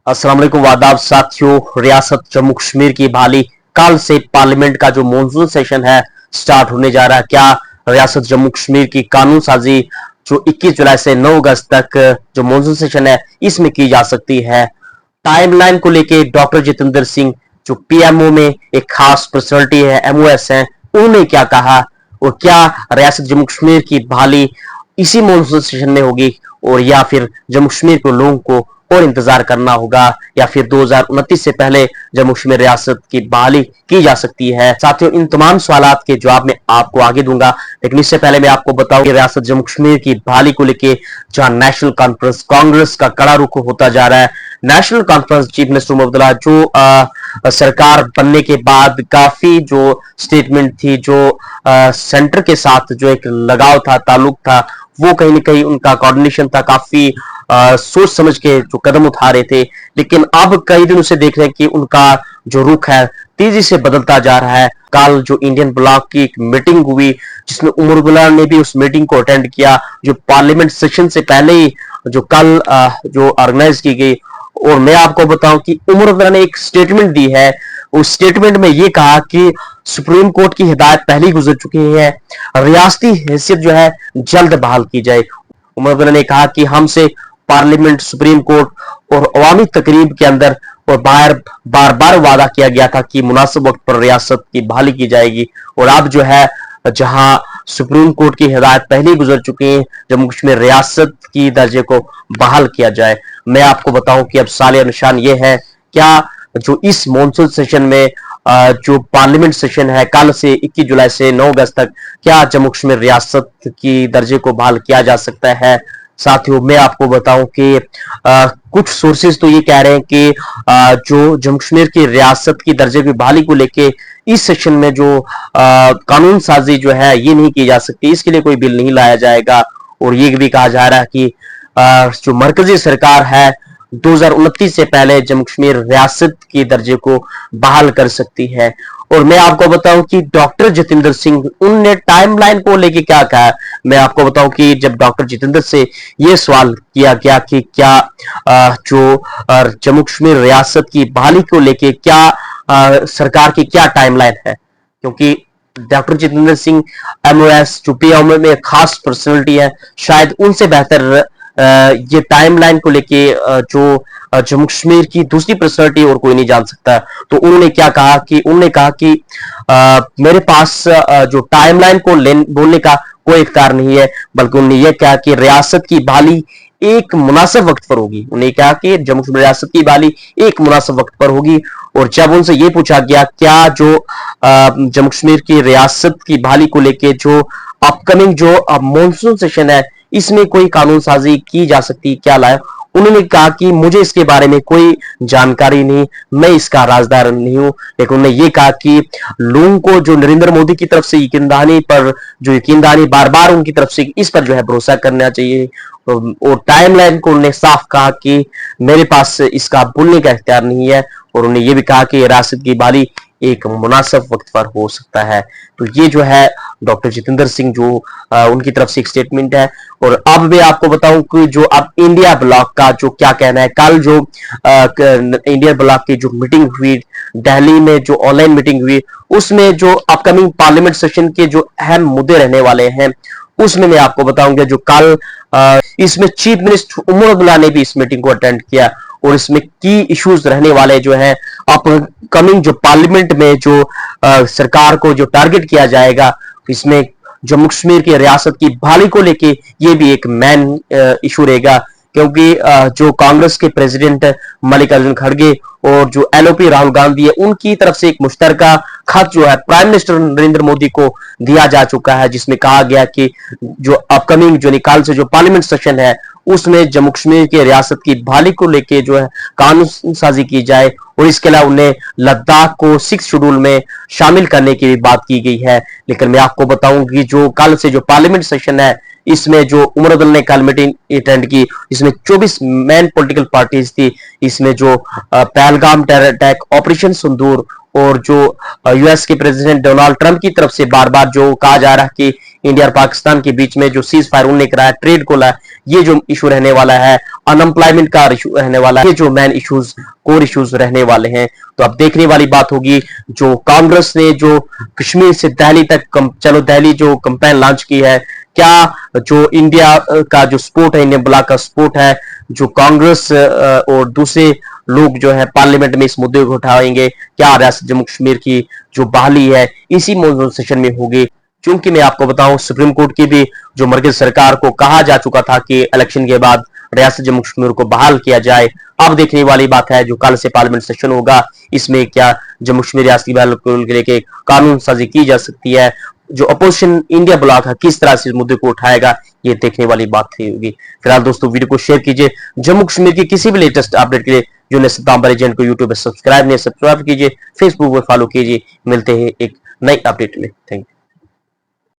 अस्सलाम वालेकुम वादाब साथियों। रियासत जम्मू कश्मीर की बहाली, कल से पार्लियामेंट का जो मॉनसून सेशन है स्टार्ट होने जा रहा है। क्या रियासत जम्मू कश्मीर की कानून साजी जो 21 जुलाई से 9 अगस्त तक जो मॉनसून सेशन है इसमें की जा सकती है? टाइमलाइन को लेके डॉक्टर जितेंद्र सिंह जो पीएमओ में एक खास पर्सनालिटी है, एमओएस है, उन्होंने क्या कहा और क्या रियासत जम्मू कश्मीर की बहाली इसी मॉनसून सेशन में होगी और या फिर जम्मू कश्मीर के लोगों को और इंतजार करना होगा या फिर 2029 से पहले जम्मू कश्मीर रियासत की बहाली की जा सकती है? साथियों, इन तमाम सवालों के जवाब मैं आपको आगे दूंगा, लेकिन इससे पहले मैं आपको बताऊं कि रियासत जम्मू कश्मीर की बहाली को लेकर जहां नेशनल कॉन्फ्रेंस कांग्रेस का कड़ा रुख होता जा रहा है। National conference chief minister Abdullah जो सरकार बनने के बाद काफी जो स्टेटमेंट थी, जो सेंटर के साथ जो एक लगाव था, ताल्लुक था, वो कहीं ना कहीं उनका कोऑर्डिनेशन था, काफी सोच समझ के जो कदम उठा रहे थे। लेकिन अब कई दिनों से देख रहे हैं कि उनका जो रुख है तेजी से बदलता जा रहा है। कल जो इंडियन ब्लॉक की एक मीटिंग हुई जिसमें उमर अब्दुल्ला ने भी उस मीटिंग को अटेंड किया, जो पार्लियामेंट सेशन से पहले ही जो कल जो ऑर्गेनाइज की गई। और मैं आपको बताऊं कि उमर अब्दुल्ला ने एक स्टेटमेंट दी है। उस स्टेटमेंट में यह कहा कि सुप्रीम कोर्ट की हिदायत पहले ही गुजर चुकी है, रियासती हैसियत जो है जल्द बहाल की जाए। उमर अब्दुल्ला ने कहा कि हमसे पार्लियामेंट, सुप्रीम कोर्ट और अवामी तकरीब के अंदर और बाहर बार बार वादा किया गया था कि मुनासिब वक्त पर रियासत की बहाली की जाएगी। और अब जो है जहां सुप्रीम कोर्ट की हिदायत पहले ही गुजर चुकी है, जम्मू कश्मीर रियासत की दर्जे को बहाल किया जाए। मैं आपको बताऊं कि अब सालिया निशान ये है, क्या जो इस मॉनसून सेशन में जो पार्लियामेंट सेशन है कल से 21 जुलाई से 9 अगस्त तक, क्या जम्मू कश्मीर रियासत की दर्जे को बहाल किया जा सकता है? साथियों, मैं आपको बताऊं कि कुछ सोर्सेज तो ये कह रहे हैं कि जो जम्मू कश्मीर की रियासत की दर्जे की बहाली को लेके इस सेशन में जो कानून साजी जो है ये नहीं की जा सकती, इसके लिए कोई बिल नहीं लाया जाएगा। और ये भी कहा जा रहा है कि जो मरकजी सरकार है 2029 से पहले जम्मू कश्मीर रियासत की दर्जे को बहाल कर सकती है। और मैं आपको बताऊं कि डॉक्टर जितेंद्र सिंह उनने टाइमलाइन को लेके क्या कहा। मैं आपको बताऊं कि जब डॉक्टर जितेंद्र से यह सवाल किया गया कि क्या जो जम्मू कश्मीर रियासत की बहाली को लेके क्या सरकार की क्या टाइमलाइन है, क्योंकि डॉक्टर जितेंद्र सिंह एमओएस जो पीएमओ में खास पर्सनालिटी है, शायद उनसे बेहतर ये टाइमलाइन को लेके जो जम्मू कश्मीर की दूसरी पर्सनालिटी और कोई नहीं जान सकता। तो उन्होंने क्या कहा कि उन्होंने कहा कि मेरे पास जो टाइमलाइन को बोलने का कोई इख्तियार नहीं है, बल्कि उन्होंने यह कहा कि रियासत की बहाली एक मुनासिब वक्त पर होगी। उन्होंने कहा कि जम्मू कश्मीर रियासत की बहाली एक मुनासिब वक्त पर होगी। और जब उनसे यह पूछा गया क्या जो जम्मू कश्मीर की रियासत की बहाली को लेके जो अपकमिंग जो मॉनसून सेशन है इसमें कोई कानून साजी की जा सकती, क्या लाया, उन्होंने कहा कि मुझे इसके बारे में कोई जानकारी नहीं, मैं इसका राजदार नहीं हूं। लेकिन उन्होंने ये कहा कि लोगों को जो नरेंद्र मोदी की तरफ से यकीनदहानी पर जो यकीनदहानी बार बार उनकी तरफ से इस पर जो है भरोसा करना चाहिए। और टाइमलाइन को उन्होंने साफ कहा कि मेरे पास इसका बोलने का इख्तियार नहीं है। और उन्होंने ये भी कहा कि रियासत की बहाली एक मुनासिब वक्त पर हो सकता है। तो ये जो है डॉक्टर जितेंद्र सिंह जो उनकी तरफ से एक स्टेटमेंट है। और अब मैं आपको बताऊं कि जो अब इंडिया ब्लॉक का जो क्या कहना है, कल जो इंडिया ब्लॉक की जो मीटिंग हुई दिल्ली में, जो ऑनलाइन मीटिंग हुई, उसमें जो अपकमिंग पार्लियामेंट सेशन के जो अहम मुद्दे रहने वाले हैं उसमें मैं आपको बताऊंगा। जो कल इसमें चीफ मिनिस्टर उमर अब्दुल्ला ने भी इस मीटिंग को अटेंड किया और इसमें की इश्यूज रहने वाले जो है अपकमिंग जो पार्लियामेंट में जो सरकार को जो टारगेट किया जाएगा, इसमें जम्मू कश्मीर की रियासत की बहाली को लेके ये भी एक मेन इशू रहेगा। क्योंकि जो कांग्रेस के प्रेसिडेंट मल्लिकार्जुन खड़गे और जो एलओपी राहुल गांधी है, उनकी तरफ से एक मुश्तरका खत जो है प्राइम मिनिस्टर नरेंद्र मोदी को दिया जा चुका है, जिसमें कहा गया कि जो अपकमिंग जो निकाल से जो पार्लियामेंट सेशन है उसमें जम्मू कश्मीर की रियासत की बहाली को लेके जो है कानून साजी की जाए। और इसके अलावा उन्हें लद्दाख को 6 शेड्यूल में शामिल करने की भी बात की गई है। लेकिन मैं आपको बताऊं कि जो कल से जो पार्लियामेंट सेशन है इसमें जो उमर अब्दुल्ला ने कल मीटिंग अटेंड की, इसमें 24 मेन पॉलिटिकल पार्टीज थी। इसमें जो पहलगाम टेरर अटैक, ऑपरेशन सिंदूर और जो यूएस के प्रेसिडेंट डोनाल्ड ट्रंप की तरफ से बार बार जो कहा जा रहा है कि इंडिया और पाकिस्तान के बीच में जो सीज फायर उन्होंने कराया, ट्रेड को लाया, ये जो इशू रहने वाला है, अनएम्प्लॉयमेंट का इशू रहने वाला है, ये जो मेन इश्यूज कोर इश्यूज रहने वाले हैं। तो अब देखने वाली बात होगी जो कांग्रेस ने जो कश्मीर से दिल्ली तक चलो दिल्ली जो कैंपेन लॉन्च की है, क्या जो इंडिया का जो सपोर्ट है, इंडियन ब्लॉक का सपोर्ट है, जो कांग्रेस और दूसरे लोग जो है पार्लियामेंट में इस मुद्दे को उठाएंगे, क्या रियासत जम्मू कश्मीर की जो बहाली है इसी मॉनसून सेशन में होगी। क्योंकि मैं आपको बताऊं सुप्रीम कोर्ट की भी जो मरकज सरकार को कहा जा चुका था कि इलेक्शन के बाद रियासत जम्मू कश्मीर को बहाल किया जाए। अब देखने वाली बात है जो कल से पार्लियामेंट सेशन होगा, इसमें क्या जम्मू कश्मीर रियासती बहाल को लेकर कानून साजी की जा सकती है, जो अपोजिशन इंडिया ब्लॉक है किस तरह से इस मुद्दे को उठाएगा, ये देखने वाली बात होगी। फिलहाल दोस्तों वीडियो को शेयर कीजिए। जम्मू कश्मीर की किसी भी लेटेस्ट अपडेट के लिए जो सितंबर एजेंट को यूट्यूब पर सब्सक्राइब नहीं सब्सक्राइब कीजिए, फेसबुक पर फॉलो कीजिए। मिलते हैं एक नई अपडेट में। Thank you.